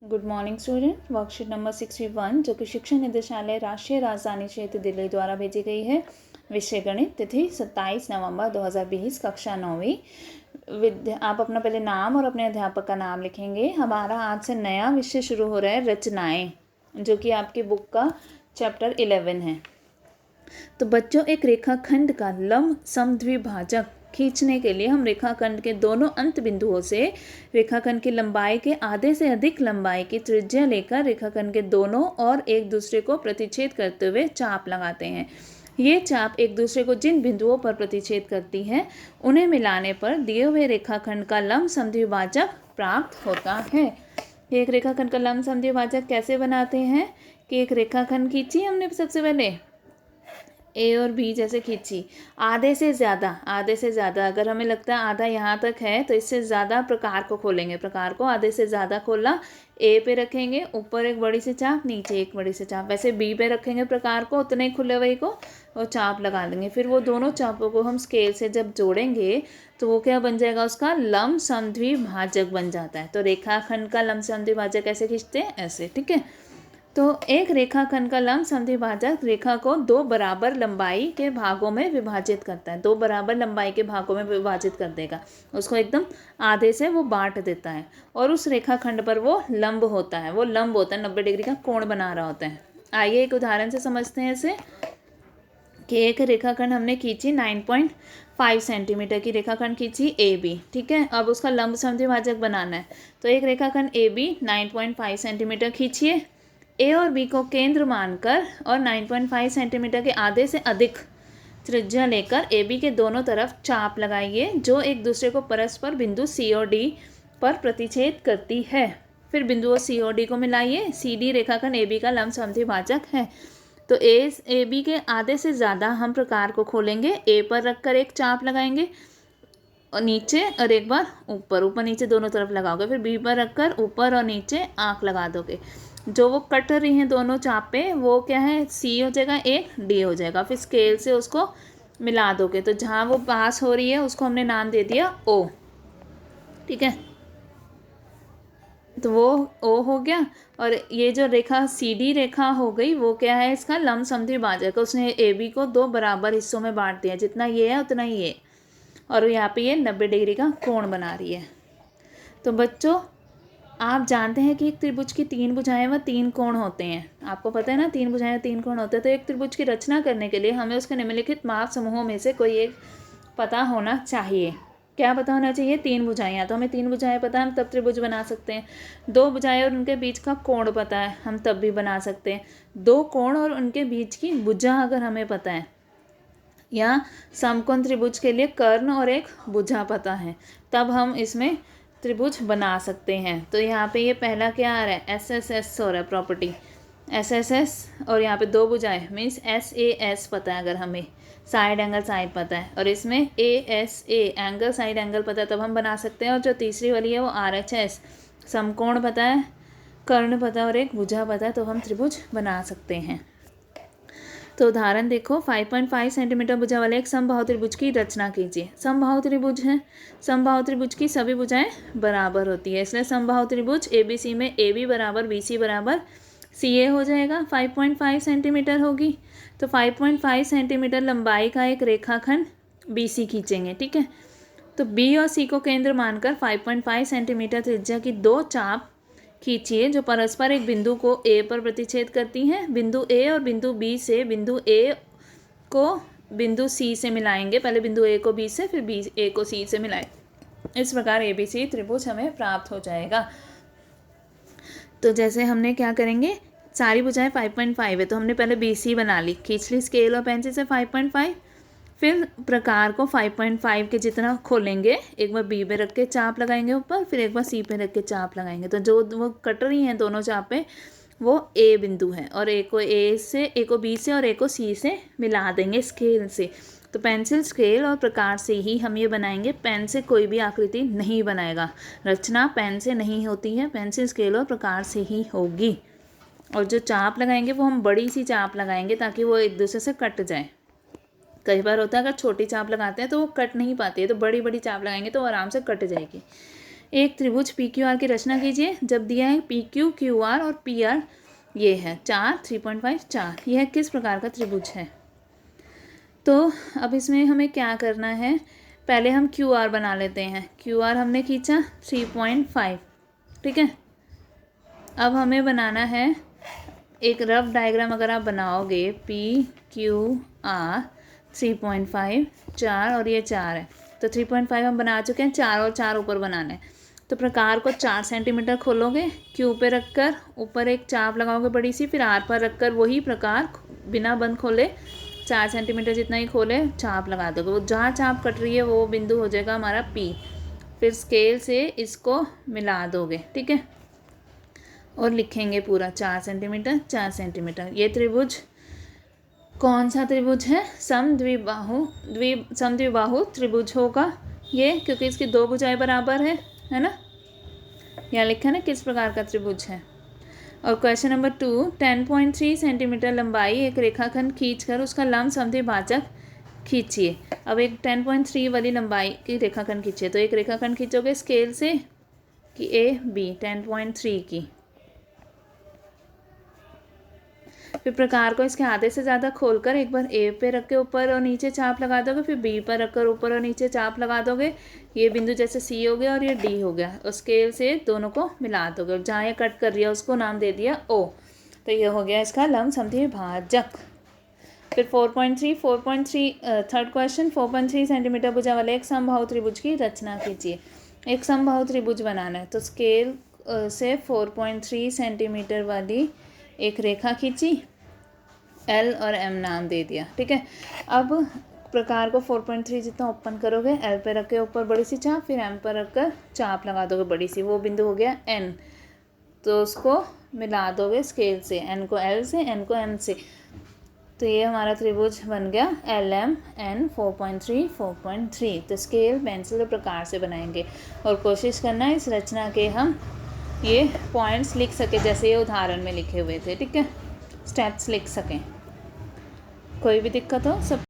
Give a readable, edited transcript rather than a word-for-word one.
Good morning student. Worksheet number 61 जो कि शिक्षा निदेशालय राष्ट्रीय राजधानी क्षेत्र दिल्ली द्वारा भेजी गई है। विषय गणित, तिथि 27 नवंबर 2020, कक्षा 9वीं। आप अपना पहले नाम और अपने अध्यापक का नाम लिखेंगे। हमारा आज से नया विषय शुरू हो रहा है, रचनाएं, जो कि आपकी बुक का चैप्टर 11 है। तो बच्चों, एक रेखाखंड का लंब समद्विभाजक खींचने के लिए हम रेखाखंड के दोनों अंत बिंदुओं से रेखाखंड की लंबाई के आधे से अधिक लंबाई की त्रिज्या लेकर रेखाखंड के दोनों और एक दूसरे को प्रतिच्छेद करते हुए चाप लगाते हैं। ये चाप एक दूसरे को जिन बिंदुओं पर प्रतिच्छेद करती है उन्हें मिलाने पर दिए हुए रेखाखंड का लंब समद्विभाजक प्राप्त होता है। एक रेखाखंड का लंब समद्विभाजक कैसे बनाते हैं कि एक रेखाखंड खींची हमने सबसे पहले ए और बी जैसे खींची, आधे से ज़्यादा अगर हमें लगता है आधा यहाँ तक है तो इससे ज़्यादा प्रकार को खोलेंगे। प्रकार को आधे से ज़्यादा खोला, ए पे रखेंगे, ऊपर एक बड़ी सी चाप, नीचे एक बड़ी सी चाप, वैसे बी पे रखेंगे प्रकार को, उतने खुले हुए को और चाप लगा लेंगे। फिर वो दोनों चापों को हम स्केल से जब जोड़ेंगे तो वो क्या बन जाएगा, उसका लंब समद्विभाजक बन जाता है। तो रेखाखंड का लंब समद्विभाजक कैसे खींचते हैं, ऐसे, ठीक है। तो एक रेखाखंड का लंब समद्विभाजक रेखा को दो बराबर लंबाई के भागों में विभाजित करता है। दो बराबर लंबाई के भागों में विभाजित कर देगा, उसको एकदम आधे से वो बांट देता है और उस रेखाखंड पर वो लंब होता है। 90 डिग्री का कोण बना रहा होता है। आइए एक उदाहरण से समझते हैं इसे कि एक रेखाखंड हमने खींची 9.5 सेंटीमीटर की रेखाखंड खींची ए बी, ठीक है। अब उसका लंब समद्विभाजक बनाना है। तो एक रेखाखंड ए बी 9.5 सेंटीमीटर खींचिए। ए और बी को केंद्र मानकर और 9.5 सेंटीमीटर के आधे से अधिक त्रिज्या लेकर ए बी के दोनों तरफ चाप लगाइए जो एक दूसरे को परस्पर बिंदु सी और डी पर प्रतिच्छेद करती है। फिर बिंदुओं सी और डी को मिलाइए। सी डी रेखाखंड ए बी का लंब समद्विभाजक है। तो ए बी के आधे से ज़्यादा हम प्रकार को खोलेंगे, ए पर रखकर एक चाप लगाएंगे और नीचे और एक बार ऊपर नीचे दोनों तरफ लगाओगे। फिर बी पर रखकर ऊपर और नीचे आँख लगा दोगे। जो वो कट रही हैं दोनों चापे, वो क्या है, सी हो जाएगा, एक डी हो जाएगा। फिर स्केल से उसको मिला दोगे तो जहाँ वो पास हो रही है उसको हमने नाम दे दिया ओ, ठीक है। तो वो ओ हो गया। और ये जो रेखा सी डी रेखा हो गई, वो क्या है, इसका लंब समद्विभाजक। उसने ए बी को दो बराबर हिस्सों में बांट दिया, जितना ये है उतना ही ये, और यहाँ पे ये 90 डिग्री का कोण बना रही है। तो बच्चों, आप जानते हैं कि एक त्रिभुज की तीन भुजाएं व तीन कोण होते हैं। आपको पता है ना, तीन भुजाएं तीन कोण होते हैं। तो एक त्रिभुज की रचना करने के लिए हमें उसके निम्नलिखित माप समूहों में से कोई एक पता होना चाहिए। क्या पता होना चाहिए, तीन भुजाएं। तो हमें तीन भुजाएं पता है, हम तब त्रिभुज बना सकते हैं। दो भुजाएं और उनके बीच का कोण पता है, हम तब भी बना सकते हैं। दो कोण और उनके बीच की भुजा अगर हमें पता है, या समकोण त्रिभुज के लिए कर्ण और एक भुजा पता है, तब हम इसमें त्रिभुज बना सकते हैं। तो यहाँ पे ये पहला क्या आ रहा है, एस एस एस हो रहा है, प्रॉपर्टी एस एस एस। और यहाँ पे दो भुजाएं मीन्स एस ए एस पता है, अगर हमें साइड एंगल साइड पता है, और इसमें A S A angle side angle पता है, तब हम बना सकते हैं। और जो तीसरी वाली है वो आर एच एस, समकोण पता है, कर्ण पता है और एक भुजा पता है, तो हम त्रिभुज बना सकते हैं। तो उदाहरण देखो, 5.5 सेंटीमीटर भुजा वाले एक समबाहु त्रिभुज की रचना कीजिए। समबाहु त्रिभुज है, समबाहु त्रिभुज की सभी भुजाएं बराबर होती है, इसलिए समबाहु त्रिभुज ABC में AB बराबर BC बराबर CA हो जाएगा। 5.5 सेंटीमीटर होगी, तो 5.5 सेंटीमीटर लंबाई का एक रेखाखंड BC खींचेंगे, ठीक है। तो B और C को केंद्र मानकर 5.5 सेंटीमीटर त्रिज्या की दो चाप खींचिए जो परस्पर एक बिंदु को ए पर प्रतिच्छेद करती हैं। बिंदु ए और बिंदु बी से बिंदु ए को बिंदु सी से मिलाएंगे। पहले बिंदु ए को बी से, फिर बी ए को सी से मिलाएं। इस प्रकार ABC त्रिभुज हमें प्राप्त हो जाएगा। तो जैसे हमने क्या करेंगे, सारी भुजाएं 5.5 है, तो हमने पहले BC बना ली, खींच ली स्केल और पेंसिल से 5.5। फिर प्रकार को 5.5 के जितना खोलेंगे, एक बार बी पे रख के चाप लगाएंगे ऊपर, फिर एक बार सी पे रख के चाप लगाएंगे। तो जो वो कट रही हैं दोनों चापें, वो ए बिंदु है, और एक को ए से, एक को बी से और एक को सी से मिला देंगे स्केल से। तो पेंसिल, स्केल और प्रकार से ही हम ये बनाएंगे। पेन से कोई भी आकृति नहीं बनाएगा, रचना पेन से नहीं होती है, पेंसिल, स्केल और प्रकार से ही होगी। और जो चाप लगाएंगे वो हम बड़ी सी चाप लगाएंगे ताकि वो एक दूसरे से कट जाए। कई बार होता है अगर छोटी चाप लगाते हैं तो वो कट नहीं पाती है, तो बड़ी बड़ी चाप लगाएंगे तो आराम से कट जाएगी। एक त्रिभुज पी क्यू आर की रचना कीजिए जब दिया है पी क्यू क्यू आर और पी आर ये है 4, 3.5, 4। यह किस प्रकार का त्रिभुज है? तो अब इसमें हमें क्या करना है, पहले हम क्यू आर बना लेते हैं। क्यू आर हमने खींचा 3.5, ठीक है। अब हमें बनाना है एक रफ डायग्राम। अगर आप बनाओगे पी क्यू आर 3.5, 4 और ये 4 है, तो 3.5 हम बना चुके हैं, 4 और 4 ऊपर बनाना है। तो प्रकार को 4 सेंटीमीटर खोलोगे, क्यू पे रखकर ऊपर एक चाप लगाओगे बड़ी सी, फिर आर पर रखकर वही प्रकार बिना बंद खोले 4 सेंटीमीटर जितना ही खोले चाप लगा दोगे। वो जहाँ चाप कट रही है वो बिंदु हो जाएगा हमारा पी। फिर स्केल से इसको मिला दोगे, ठीक है, और लिखेंगे पूरा 4 सेंटीमीटर 4 सेंटीमीटर। ये त्रिभुज कौन सा त्रिभुज है? समद्विबाहु त्रिभुज होगा ये, क्योंकि इसकी 2 भुजाएं बराबर है ना। यहाँ लिखा है ना किस प्रकार का त्रिभुज है। और क्वेश्चन नंबर 2, 10.3 सेंटीमीटर लंबाई एक रेखाखंड खींचकर उसका लंब समद्विभाजक खींचिए। अब एक 10.3 वाली लंबाई की रेखाखंड खींचिए, तो एक रेखाखंड खींचोगे स्केल से कि ए बी 10.3 की। फिर प्रकार को इसके आधे से ज़्यादा खोलकर एक बार ए पे रख के ऊपर और नीचे चाप लगा दोगे, फिर बी पर रखकर ऊपर और नीचे चाप लगा दोगे। ये बिंदु जैसे सी हो गया और ये डी हो गया, और स्केल से दोनों को मिला दोगे। और जहाँ ये कट कर रही है उसको नाम दे दिया ओ। तो ये हो गया इसका लंब समद्विभाजक। फिर 4.3 थर्ड क्वेश्चन, 4.3 सेंटीमीटर भुजा वाले एक समबाहु त्रिभुज की रचना कीजिए। एक समबाहु त्रिभुज बनाना है, तो स्केल से 4.3 सेंटीमीटर वाली एक रेखा खींची, एल और एम नाम दे दिया, ठीक है। अब प्रकार को 4.3 जितना ओपन करोगे, एल पे रख के ऊपर बड़ी सी चाप, फिर एम पर रखकर चाप लगा दोगे बड़ी सी, वो बिंदु हो गया एन। तो उसको मिला दोगे स्केल से, एन को एल से, एन को एम से। तो ये हमारा त्रिभुज बन गया एल एम एन 4.3 4.3। तो स्केल पेंसिल के प्रकार से बनाएंगे और कोशिश करना है इस रचना के हम ये पॉइंट्स लिख सके जैसे ये उदाहरण में लिखे हुए थे, ठीक है, स्टेप्स लिख सकें। कोई भी दिक्कत हो सब